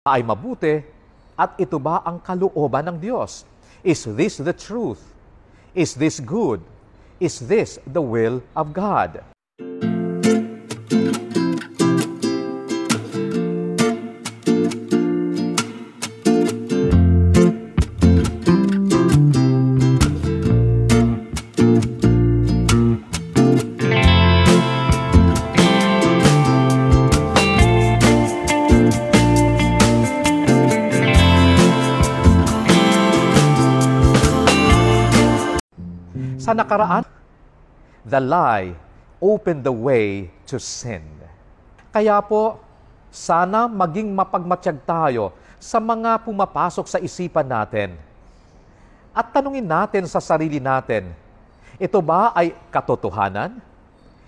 Ay mabuti at ito ba ang kalooban ng Diyos? Is this the truth? Is this good? Is this the will of God? Sa nakaraan, the lie opened the way to sin. Kaya po, sana maging mapagmatsyag tayo sa mga pumapasok sa isipan natin. At tanungin natin sa sarili natin, ito ba ay katotohanan?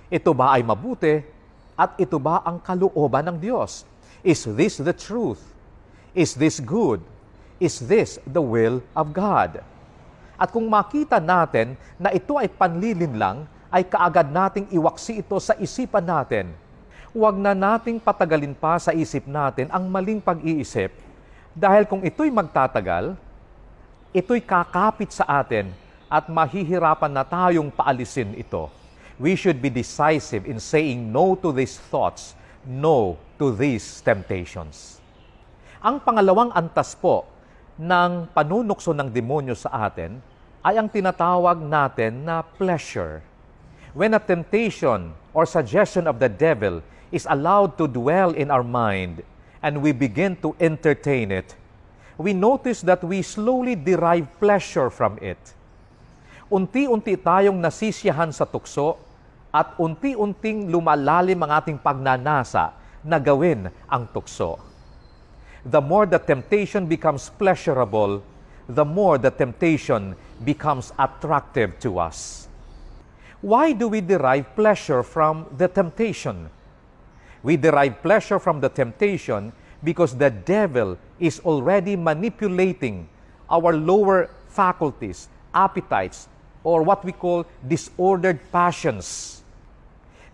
Ito ba ay mabuti? At ito ba ang kalooban ng Diyos? Is this the truth? Is this good? Is this the will of God? At kung makita natin na ito ay panlilinlang, ay kaagad nating iwaksi ito sa isipan natin. Huwag na nating patagalin pa sa isip natin ang maling pag-iisip, dahil kung ito'y magtatagal, ito'y kakapit sa atin at mahihirapan na tayong paalisin ito. We should be decisive in saying no to these thoughts, no to these temptations. Ang pangalawang antas po ng panunukso ng demonyo sa atin ay ang tinatawag natin na pleasure. When a temptation or suggestion of the devil is allowed to dwell in our mind and we begin to entertain it, we notice that we slowly derive pleasure from it. Unti-unti tayong nasisiyahan sa tukso at unti-unting lumalalim ang ating pagnanasa na gawin ang tukso. The more the temptation becomes pleasurable, the more the temptation becomes attractive to us. Why do we derive pleasure from the temptation? We derive pleasure from the temptation because the devil is already manipulating our lower faculties, appetites, or what we call disordered passions.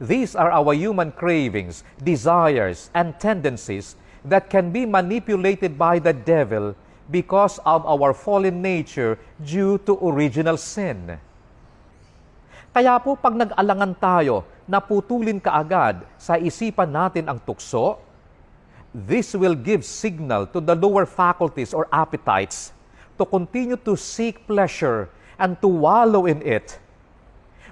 These are our human cravings, desires, and tendencies that can be manipulated by the devil because of our fallen nature due to original sin. Kaya po pag nag-alangan tayo na putulin kaagad sa isipan natin ang tukso, this will give signal to the lower faculties or appetites to continue to seek pleasure and to wallow in it,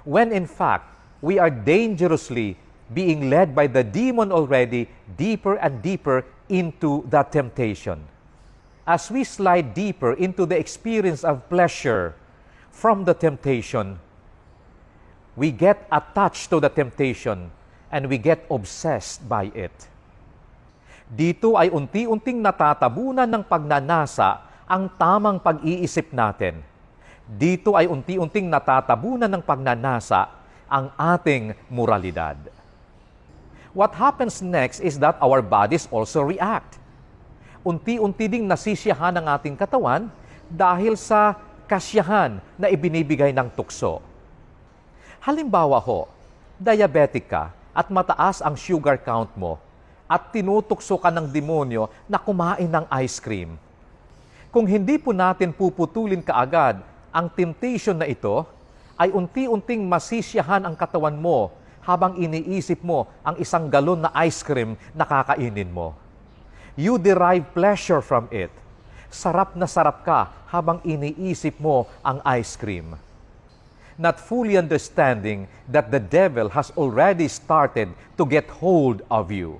when in fact, we are dangerously being led by the demon already deeper and deeper into that temptation. As we slide deeper into the experience of pleasure from the temptation, we get attached to the temptation and we get obsessed by it. Dito ay unti-unting natatabunan ng pagnanasa ang tamang pag-iisip natin. Dito ay unti-unting natatabunan ng pagnanasa ang ating moralidad. What happens next is that our bodies also react. Unti-unti ding nasisiyahan ang ating katawan dahil sa kasiyahan na ibinibigay ng tukso. Halimbawa ho, diabetic ka at mataas ang sugar count mo at tinutukso ka ng demonyo na kumain ng ice cream. Kung hindi po natin puputulin kaagad ang temptation na ito, ay unti-unting masisiyahan ang katawan mo habang iniisip mo ang isang galon na ice cream na kakainin mo. You derive pleasure from it. Sarap na sarap ka habang iniisip mo ang ice cream. Not fully understanding that the devil has already started to get hold of you.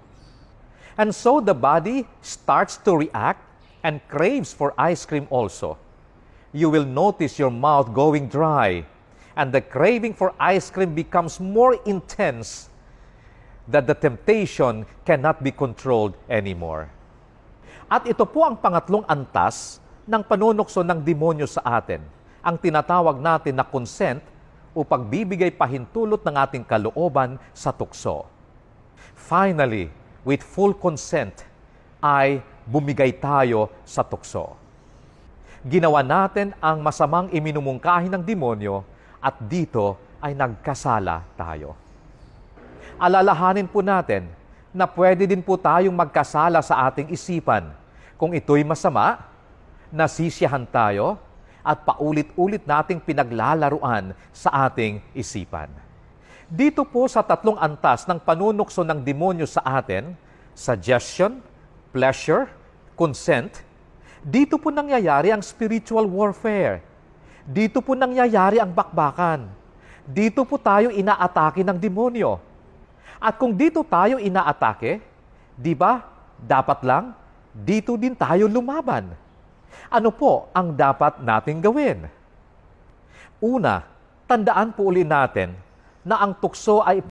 And so the body starts to react and craves for ice cream also. You will notice your mouth going dry, and the craving for ice cream becomes more intense that the temptation cannot be controlled anymore. At ito po ang pangatlong antas ng panunukso ng demonyo sa atin, ang tinatawag natin na consent o pagbibigay pahintulot ng ating kalooban sa tukso. Finally, with full consent, ay bumigay tayo sa tukso. Ginawa natin ang masamang iminumungkahi ng demonyo at dito ay nagkasala tayo. Alalahanin po natin na pwede din po tayong magkasala sa ating isipan Kung ito'y masama, nasisiyahan tayo at paulit-ulit nating pinaglalaruan sa ating isipan. Dito po sa tatlong antas ng panunukso ng demonyo sa atin, suggestion, pleasure, consent, dito po nangyayari ang spiritual warfare. Dito po nangyayari ang bakbakan. Dito po tayo inaatake ng demonyo. At kung dito tayo inaatake, di ba, dapat lang, dito din tayo lumaban. Ano po ang dapat nating gawin? Una, tandaan po uli natin na ang tukso ay